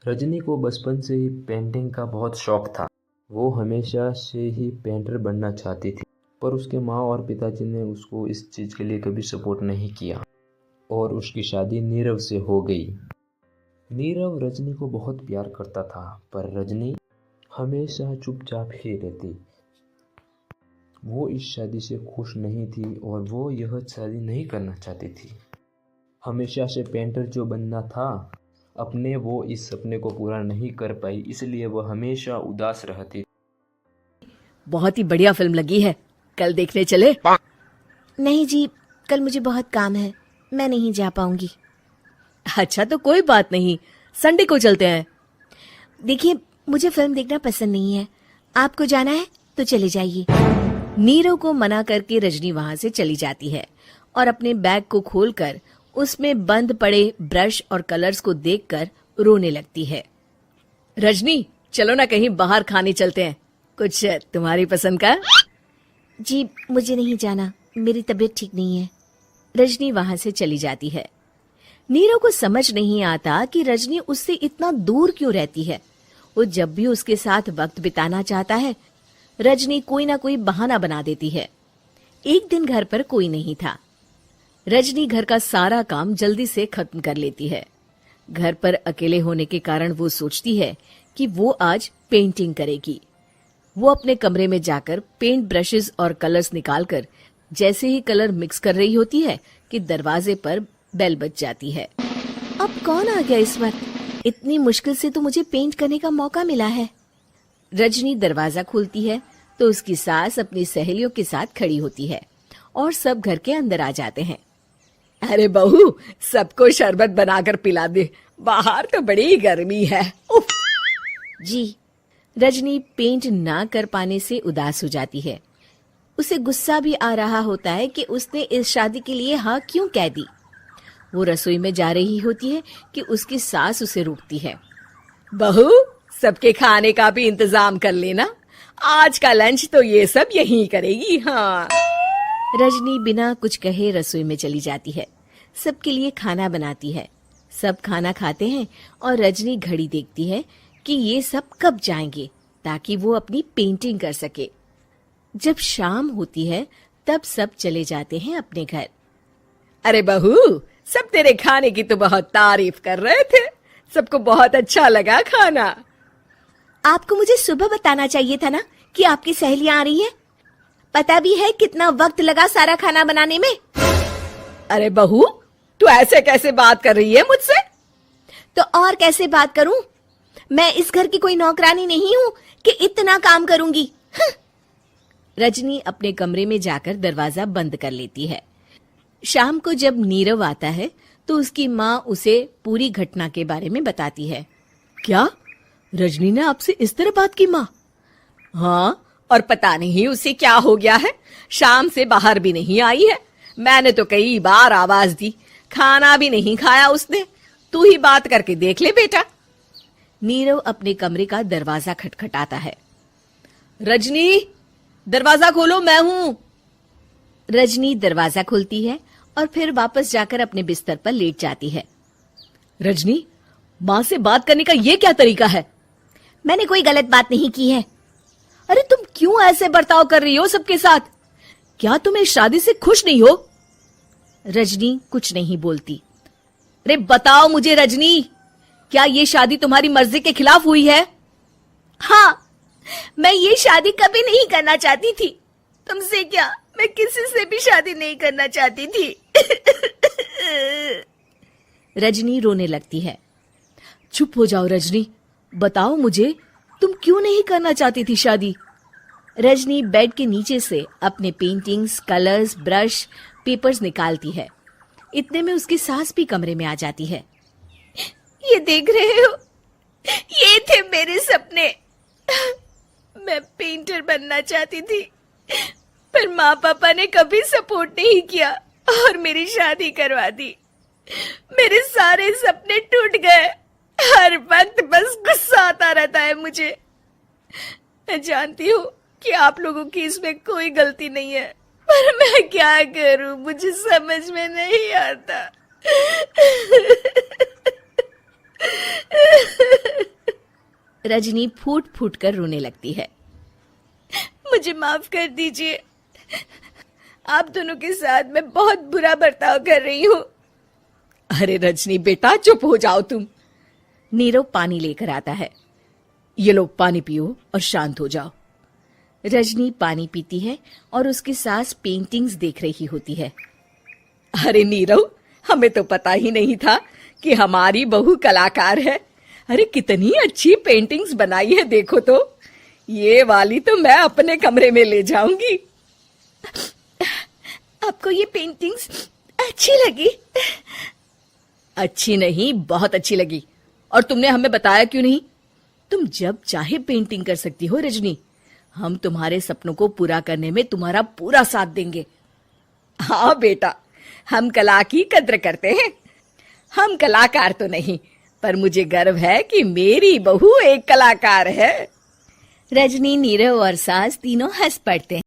रजनी को बचपन से ही पेंटिंग का बहुत शौक था। वो हमेशा से ही पेंटर बनना चाहती थी, पर उसके माँ और पिताजी ने उसको इस चीज़ के लिए कभी सपोर्ट नहीं किया और उसकी शादी नीरव से हो गई। नीरव रजनी को बहुत प्यार करता था, पर रजनी हमेशा चुपचाप ही रहती। वो इस शादी से खुश नहीं थी और वो यह शादी नहीं करना चाहती थी। हमेशा से पेंटर जो बनना था वो इस सपने को पूरा नहीं कर पाई, इसलिए वह हमेशा उदास रहती। बहुत ही बढ़िया फिल्म लगी है, कल देखने चले? नहीं जी, कल मुझे बहुत काम है, मैं नहीं जा पाऊंगी। अच्छा तो कोई बात नहीं, संडे को चलते हैं। देखिए, मुझे फिल्म देखना पसंद नहीं है, आपको जाना है तो चले जाइए। नीरव को मना करके रजनी वहां से चली जाती है और अपने बैग को खोलकर उसमें बंद पड़े ब्रश और कलर्स को देखकर रोने लगती है। रजनी, चलो ना कहीं बाहर खाने चलते हैं, कुछ तुम्हारी पसंद का। जी मुझे नहीं जाना, मेरी तबीयत ठीक नहीं है। रजनी वहां से चली जाती है। नीरव को समझ नहीं आता कि रजनी उससे इतना दूर क्यों रहती है। वो जब भी उसके साथ वक्त बिताना चाहता है, रजनी कोई ना कोई बहाना बना देती है। एक दिन घर पर कोई नहीं था। रजनी घर का सारा काम जल्दी से खत्म कर लेती है। घर पर अकेले होने के कारण वो सोचती है कि वो आज पेंटिंग करेगी। वो अपने कमरे में जाकर पेंट ब्रशेस और कलर्स निकालकर जैसे ही कलर मिक्स कर रही होती है कि दरवाजे पर बेल बज जाती है। अब कौन आ गया इस वक्त? इतनी मुश्किल से तो मुझे पेंट करने का मौका मिला है। रजनी दरवाजा खोलती है तो उसकी सास अपनी सहेलियों के साथ खड़ी होती है और सब घर के अंदर आ जाते हैं। अरे बहू, सबको शरबत बनाकर पिला दे, बाहर तो बड़ी गर्मी है। उफ। जी। रजनी पेंट ना कर पाने से उदास हो जाती है। उसे गुस्सा भी आ रहा होता है कि उसने इस शादी के लिए हाँ क्यों कह दी। वो रसोई में जा रही होती है कि उसकी सास उसे रोकती है। बहू, सबके खाने का भी इंतजाम कर लेना, आज का लंच तो ये सब यहीं करेगी। हाँ। रजनी बिना कुछ कहे रसोई में चली जाती है। सबके लिए खाना बनाती है। सब खाना खाते हैं और रजनी घड़ी देखती है कि ये सब कब जाएंगे ताकि वो अपनी पेंटिंग कर सके। जब शाम होती है तब सब चले जाते हैं अपने घर। अरे बहू, सब तेरे खाने की तो बहुत तारीफ कर रहे थे, सबको बहुत अच्छा लगा खाना। आपको मुझे सुबह बताना चाहिए था ना कि आपकी सहेलियां आ रही हैं। पता भी है कितना वक्त लगा सारा खाना बनाने में। अरे बहू, तू ऐसे कैसे बात कर रही है मुझसे? तो और कैसे बात करूं? मैं इस घर की कोई नौकरानी नहीं हूं कि इतना काम करूंगी। रजनी अपने कमरे में जाकर दरवाजा बंद कर लेती है। शाम को जब नीरव आता है तो उसकी माँ उसे पूरी घटना के बारे में बताती है। क्या रजनी ने आपसे इस तरह बात की माँ? हाँ, और पता नहीं उसे क्या हो गया है, शाम से बाहर भी नहीं आई है। मैंने तो कई बार आवाज दी, खाना भी नहीं खाया उसने। तू ही बात करके देख ले बेटा। नीरव अपने कमरे का दरवाजा खटखटाता है। रजनी, दरवाजा खोलो, मैं हूं। रजनी दरवाजा खोलती है और फिर वापस जाकर अपने बिस्तर पर लेट जाती है। रजनी, माँ से बात करने का ये क्या तरीका है? मैंने कोई गलत बात नहीं की है। अरे तुम क्यों ऐसे बर्ताव कर रही हो सबके साथ? क्या तुम इस शादी से खुश नहीं हो? रजनी कुछ नहीं बोलती। अरे बताओ मुझे रजनी, क्या ये शादी तुम्हारी मर्जी के खिलाफ हुई है? हाँ, मैं ये शादी कभी नहीं करना चाहती थी। तुमसे क्या, मैं किसी से भी शादी नहीं करना चाहती थी। रजनी रोने लगती है। चुप हो जाओ रजनी, बताओ मुझे, तुम क्यों नहीं करना चाहती थी शादी? रजनी बेड के नीचे से अपने पेंटिंग्स, कलर्स, ब्रश, पेपर्स निकालती है। इतने में उसकी सास भी कमरे में आ जाती है। ये देख रहे हो, ये थे मेरे सपने। मैं पेंटर बनना चाहती थी, पर माँ पापा ने कभी सपोर्ट नहीं किया और मेरी शादी करवा दी। मेरे सारे सपने टूट गए। हर वक्त बस गुस्सा आता रहता है मुझे। मैं जानती हूँ कि आप लोगों की इसमें कोई गलती नहीं है, पर मैं क्या करूं, मुझे समझ में नहीं आता। रजनी फूट फूट कर रोने लगती है। मुझे माफ कर दीजिए, आप दोनों के साथ मैं बहुत बुरा बर्ताव कर रही हूँ। अरे रजनी बेटा, चुप हो जाओ तुम। नीरव पानी लेकर आता है। ये लो पानी पियो और शांत हो जाओ। रजनी पानी पीती है और उसकी सास पेंटिंग्स देख रही होती है। अरे नीरव, हमें तो पता ही नहीं था कि हमारी बहू कलाकार है। अरे कितनी अच्छी पेंटिंग्स बनाई है, देखो तो। ये वाली तो मैं अपने कमरे में ले जाऊंगी। आपको ये पेंटिंग्स अच्छी लगी? अच्छी नहीं, बहुत अच्छी लगी। और तुमने हमें बताया क्यों नहीं? तुम जब चाहे पेंटिंग कर सकती हो रजनी। हम तुम्हारे सपनों को पूरा करने में तुम्हारा पूरा साथ देंगे। हाँ बेटा, हम कला की कद्र करते हैं। हम कलाकार तो नहीं, पर मुझे गर्व है कि मेरी बहू एक कलाकार है। रजनी, नीरव और सास तीनों हंस पड़ते हैं।